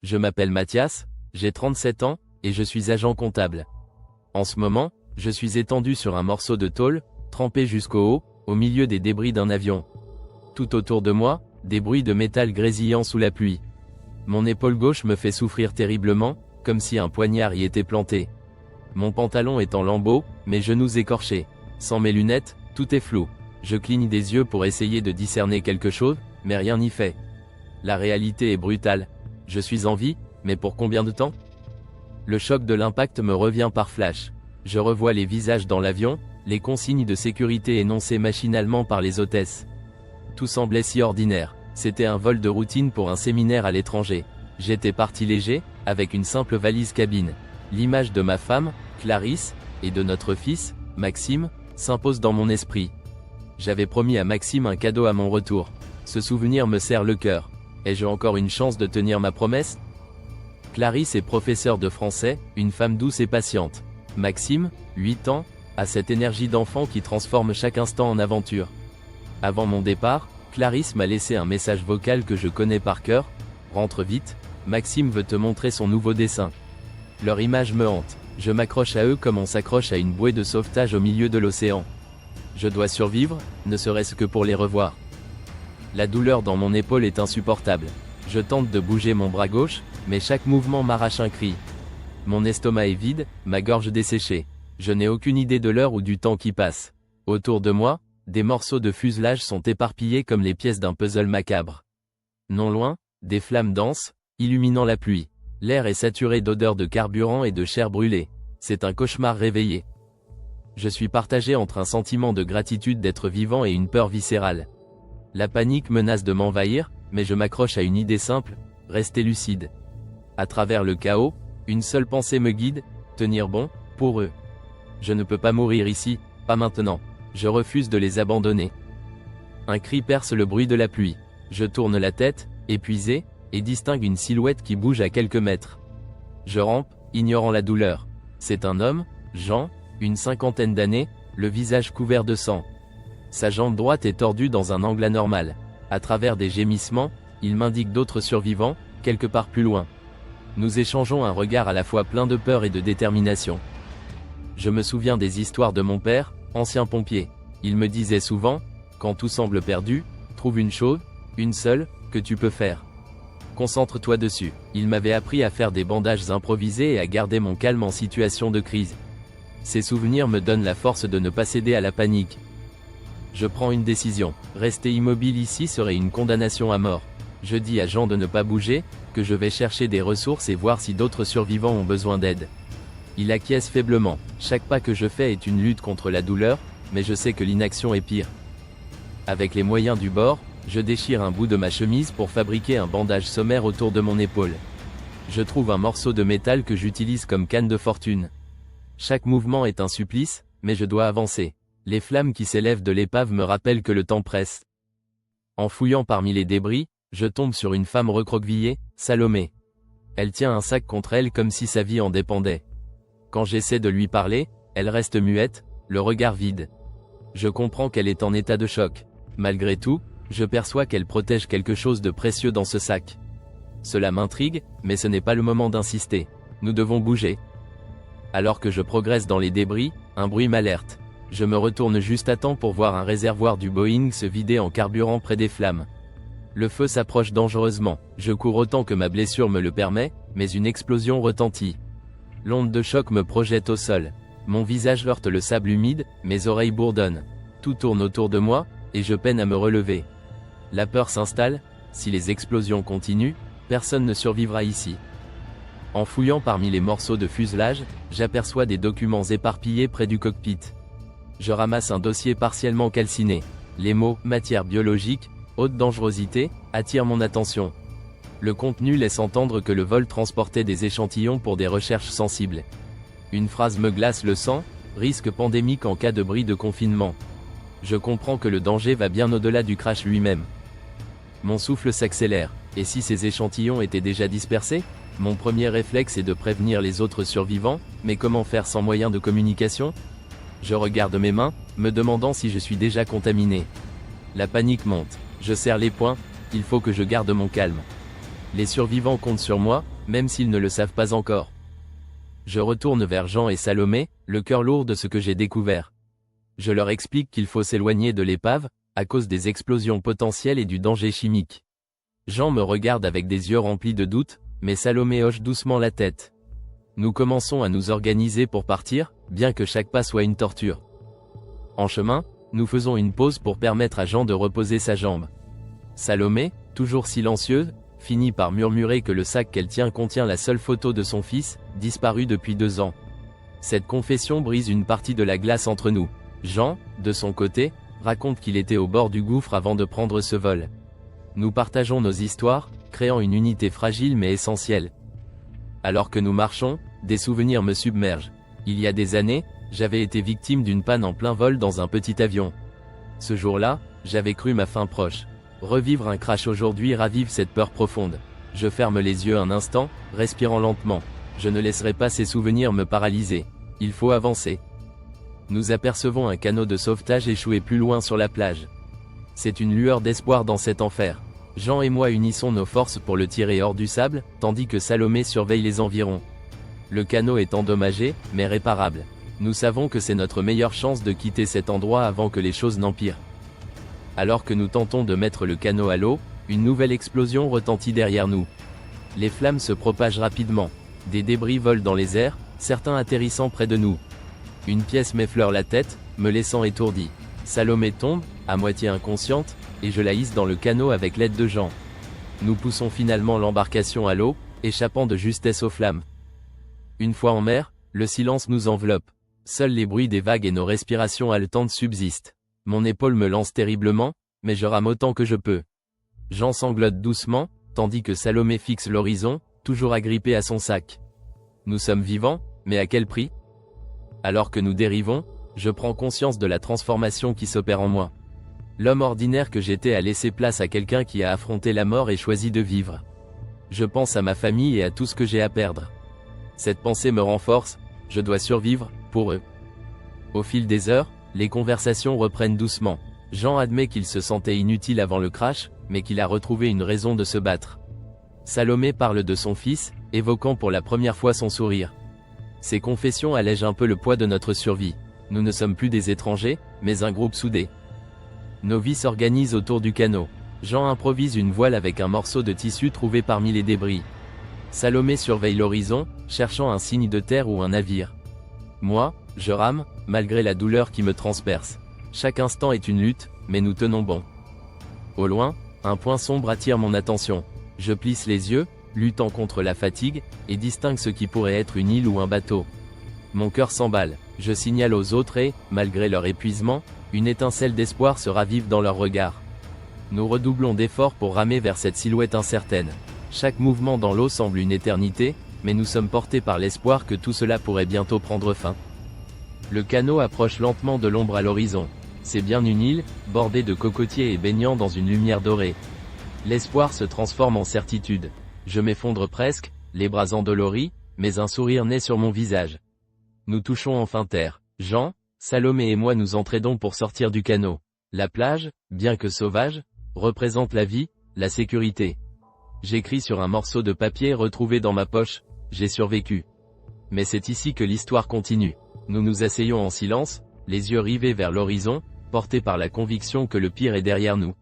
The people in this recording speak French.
Je m'appelle Mathias, j'ai 37 ans, et je suis agent comptable. En ce moment, je suis étendu sur un morceau de tôle, trempé jusqu'au haut, au milieu des débris d'un avion. Tout autour de moi, des bruits de métal grésillant sous la pluie. Mon épaule gauche me fait souffrir terriblement, comme si un poignard y était planté. Mon pantalon est en lambeaux, mes genoux écorchés. Sans mes lunettes, tout est flou. Je cligne des yeux pour essayer de discerner quelque chose, mais rien n'y fait. La réalité est brutale. Je suis en vie, mais pour combien de temps? Le choc de l'impact me revient par flash. Je revois les visages dans l'avion, les consignes de sécurité énoncées machinalement par les hôtesses. Tout semblait si ordinaire. C'était un vol de routine pour un séminaire à l'étranger. J'étais parti léger, avec une simple valise cabine. L'image de ma femme, Clarisse, et de notre fils, Maxime, s'impose dans mon esprit. J'avais promis à Maxime un cadeau à mon retour. Ce souvenir me serre le cœur. Ai-je encore une chance de tenir ma promesse? Clarisse est professeure de français, une femme douce et patiente. Maxime, 8 ans, a cette énergie d'enfant qui transforme chaque instant en aventure. Avant mon départ, Clarisse m'a laissé un message vocal que je connais par cœur. Rentre vite, Maxime veut te montrer son nouveau dessin. Leur image me hante. Je m'accroche à eux comme on s'accroche à une bouée de sauvetage au milieu de l'océan. Je dois survivre, ne serait-ce que pour les revoir. La douleur dans mon épaule est insupportable. Je tente de bouger mon bras gauche, mais chaque mouvement m'arrache un cri. Mon estomac est vide, ma gorge desséchée. Je n'ai aucune idée de l'heure ou du temps qui passe. Autour de moi, des morceaux de fuselage sont éparpillés comme les pièces d'un puzzle macabre. Non loin, des flammes dansent, illuminant la pluie. L'air est saturé d'odeurs de carburant et de chair brûlée. C'est un cauchemar réveillé. Je suis partagé entre un sentiment de gratitude d'être vivant et une peur viscérale. La panique menace de m'envahir, mais je m'accroche à une idée simple, rester lucide. À travers le chaos, une seule pensée me guide, tenir bon, pour eux. Je ne peux pas mourir ici, pas maintenant. Je refuse de les abandonner. Un cri perce le bruit de la pluie. Je tourne la tête, épuisé, et distingue une silhouette qui bouge à quelques mètres. Je rampe, ignorant la douleur. C'est un homme, Jean, une cinquantaine d'années, le visage couvert de sang. Sa jambe droite est tordue dans un angle anormal. À travers des gémissements, il m'indique d'autres survivants, quelque part plus loin. Nous échangeons un regard à la fois plein de peur et de détermination. Je me souviens des histoires de mon père, ancien pompier. Il me disait souvent, quand tout semble perdu, trouve une chose, une seule, que tu peux faire. Concentre-toi dessus. Il m'avait appris à faire des bandages improvisés et à garder mon calme en situation de crise. Ces souvenirs me donnent la force de ne pas céder à la panique. Je prends une décision. Rester immobile ici serait une condamnation à mort. Je dis à Jean de ne pas bouger, que je vais chercher des ressources et voir si d'autres survivants ont besoin d'aide. Il acquiesce faiblement. Chaque pas que je fais est une lutte contre la douleur, mais je sais que l'inaction est pire. Avec les moyens du bord, je déchire un bout de ma chemise pour fabriquer un bandage sommaire autour de mon épaule. Je trouve un morceau de métal que j'utilise comme canne de fortune. Chaque mouvement est un supplice, mais je dois avancer. Les flammes qui s'élèvent de l'épave me rappellent que le temps presse. En fouillant parmi les débris, je tombe sur une femme recroquevillée, Salomé. Elle tient un sac contre elle comme si sa vie en dépendait. Quand j'essaie de lui parler, elle reste muette, le regard vide. Je comprends qu'elle est en état de choc. Malgré tout, je perçois qu'elle protège quelque chose de précieux dans ce sac. Cela m'intrigue, mais ce n'est pas le moment d'insister. Nous devons bouger. Alors que je progresse dans les débris, un bruit m'alerte. Je me retourne juste à temps pour voir un réservoir du Boeing se vider en carburant près des flammes. Le feu s'approche dangereusement. Je cours autant que ma blessure me le permet, mais une explosion retentit. L'onde de choc me projette au sol. Mon visage heurte le sable humide, mes oreilles bourdonnent. Tout tourne autour de moi, et je peine à me relever. La peur s'installe, si les explosions continuent, personne ne survivra ici. En fouillant parmi les morceaux de fuselage, j'aperçois des documents éparpillés près du cockpit. Je ramasse un dossier partiellement calciné. Les mots « matière biologique »,« haute dangerosité » attirent mon attention. Le contenu laisse entendre que le vol transportait des échantillons pour des recherches sensibles. Une phrase me glace le sang, « risque pandémique en cas de bris de confinement ». Je comprends que le danger va bien au-delà du crash lui-même. Mon souffle s'accélère. Et si ces échantillons étaient déjà dispersés? Mon premier réflexe est de prévenir les autres survivants, mais comment faire sans moyen de communication? Je regarde mes mains, me demandant si je suis déjà contaminé. La panique monte. Je serre les poings, il faut que je garde mon calme. Les survivants comptent sur moi, même s'ils ne le savent pas encore. Je retourne vers Jean et Salomé, le cœur lourd de ce que j'ai découvert. Je leur explique qu'il faut s'éloigner de l'épave, à cause des explosions potentielles et du danger chimique. Jean me regarde avec des yeux remplis de doute, mais Salomé hoche doucement la tête. Nous commençons à nous organiser pour partir, bien que chaque pas soit une torture. En chemin, nous faisons une pause pour permettre à Jean de reposer sa jambe. Salomé, toujours silencieuse, finit par murmurer que le sac qu'elle tient contient la seule photo de son fils, disparu depuis 2 ans. Cette confession brise une partie de la glace entre nous. Jean, de son côté, raconte qu'il était au bord du gouffre avant de prendre ce vol. Nous partageons nos histoires, créant une unité fragile mais essentielle. Alors que nous marchons, des souvenirs me submergent. Il y a des années, j'avais été victime d'une panne en plein vol dans un petit avion. Ce jour-là, j'avais cru ma fin proche. Revivre un crash aujourd'hui ravive cette peur profonde. Je ferme les yeux un instant, respirant lentement. Je ne laisserai pas ces souvenirs me paralyser. Il faut avancer. Nous apercevons un canot de sauvetage échoué plus loin sur la plage. C'est une lueur d'espoir dans cet enfer. Jean et moi unissons nos forces pour le tirer hors du sable, tandis que Salomé surveille les environs. Le canot est endommagé, mais réparable. Nous savons que c'est notre meilleure chance de quitter cet endroit avant que les choses n'empirent. Alors que nous tentons de mettre le canot à l'eau, une nouvelle explosion retentit derrière nous. Les flammes se propagent rapidement. Des débris volent dans les airs, certains atterrissant près de nous. Une pièce m'effleure la tête, me laissant étourdi. Salomé tombe, à moitié inconsciente, et je la hisse dans le canot avec l'aide de Jean. Nous poussons finalement l'embarcation à l'eau, échappant de justesse aux flammes. Une fois en mer, le silence nous enveloppe. Seuls les bruits des vagues et nos respirations haletantes subsistent. Mon épaule me lance terriblement, mais je rame autant que je peux. Jean sanglote doucement, tandis que Salomé fixe l'horizon, toujours agrippé à son sac. Nous sommes vivants, mais à quel prix ? Alors que nous dérivons, je prends conscience de la transformation qui s'opère en moi. L'homme ordinaire que j'étais a laissé place à quelqu'un qui a affronté la mort et choisi de vivre. Je pense à ma famille et à tout ce que j'ai à perdre. Cette pensée me renforce, je dois survivre, pour eux. Au fil des heures, les conversations reprennent doucement. Jean admet qu'il se sentait inutile avant le crash, mais qu'il a retrouvé une raison de se battre. Salomé parle de son fils, évoquant pour la première fois son sourire. Ces confessions allègent un peu le poids de notre survie. Nous ne sommes plus des étrangers, mais un groupe soudé. Nos vies s'organisent autour du canot. Jean improvise une voile avec un morceau de tissu trouvé parmi les débris. Salomé surveille l'horizon, cherchant un signe de terre ou un navire. Moi, je rame, malgré la douleur qui me transperce. Chaque instant est une lutte, mais nous tenons bon. Au loin, un point sombre attire mon attention. Je plisse les yeux, luttant contre la fatigue, et distingue ce qui pourrait être une île ou un bateau. Mon cœur s'emballe, je signale aux autres et, malgré leur épuisement, une étincelle d'espoir se ravive dans leurs regards. Nous redoublons d'efforts pour ramer vers cette silhouette incertaine. Chaque mouvement dans l'eau semble une éternité, mais nous sommes portés par l'espoir que tout cela pourrait bientôt prendre fin. Le canot approche lentement de l'ombre à l'horizon. C'est bien une île, bordée de cocotiers et baignant dans une lumière dorée. L'espoir se transforme en certitude. Je m'effondre presque, les bras endoloris, mais un sourire naît sur mon visage. Nous touchons enfin terre. Jean, Salomé et moi nous entraînons pour sortir du canot. La plage, bien que sauvage, représente la vie, la sécurité. J'écris sur un morceau de papier retrouvé dans ma poche, j'ai survécu. Mais c'est ici que l'histoire continue. Nous nous asseyons en silence, les yeux rivés vers l'horizon, portés par la conviction que le pire est derrière nous.